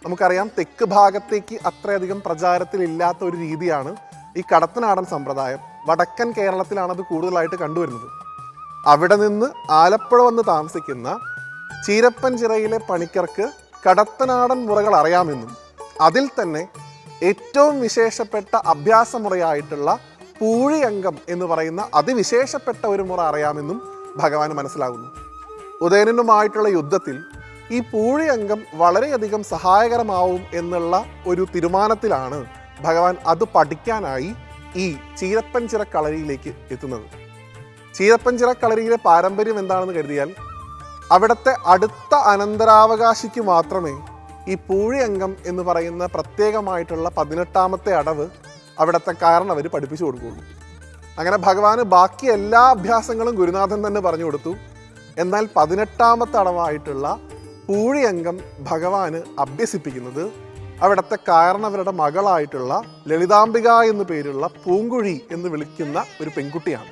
നമുക്കറിയാം തെക്ക് ഭാഗത്തേക്ക് അത്രയധികം പ്രചാരത്തിലില്ലാത്ത ഒരു രീതിയാണ് ഈ കടത്തനാടൻ സമ്പ്രദായം. വടക്കൻ കേരളത്തിലാണ് അത് കൂടുതലായിട്ട് കണ്ടുവരുന്നത്. അവിടെ നിന്ന് ആലപ്പുഴ വന്ന് താമസിക്കുന്ന ചീരപ്പൻചിറയിലെ പണിക്കർക്ക് കടത്തനാടൻ മുറകൾ അറിയാമെന്നും അതിൽ തന്നെ ഏറ്റവും വിശേഷപ്പെട്ട അഭ്യാസമുറയായിട്ടുള്ള പൂഴിയങ്കം എന്ന് പറയുന്ന അതിവിശേഷപ്പെട്ട ഒരു മുറ അറിയാമെന്നും ഭഗവാന് മനസ്സിലാകുന്നു. ഉദയനനുമായിട്ടുള്ള യുദ്ധത്തിൽ ഈ പൂഴിയങ്കം വളരെയധികം സഹായകരമാവും എന്നുള്ള ഒരു തീരുമാനത്തിലാണ് ഭഗവാൻ അത് പഠിക്കാനായി ഈ ചീരപ്പൻചിറ കളരിയിലേക്ക് എത്തുന്നത്. ചീരപ്പൻചിറ കളരിയിലെ പാരമ്പര്യം എന്താണെന്ന് കരുതിയാൽ അവിടുത്തെ അടുത്ത അനന്തരാവകാശിക്ക് മാത്രമേ ഈ പൂഴിയങ്കം എന്ന് പറയുന്ന പ്രത്യേകമായിട്ടുള്ള 18ാമത്തെ അടവ് അവിടുത്തെ കാരണവർ പഠിപ്പിച്ചു കൊടുക്കുകയുള്ളൂ. അങ്ങനെ ഭഗവാന് ബാക്കി എല്ലാ അഭ്യാസങ്ങളും ഗുരുനാഥൻ തന്നെ പറഞ്ഞു കൊടുത്തു. എന്നാൽ 18ാമത്തെ അടവായിട്ടുള്ള പൂഴിയങ്കം ഭഗവാന് അഭ്യസിപ്പിക്കുന്നത് അവിടുത്തെ കാരണവരുടെ മകളായിട്ടുള്ള ലളിതാംബിക എന്നു പേരുള്ള പൂങ്കുഴി എന്ന് വിളിക്കുന്ന ഒരു പെൺകുട്ടിയാണ്.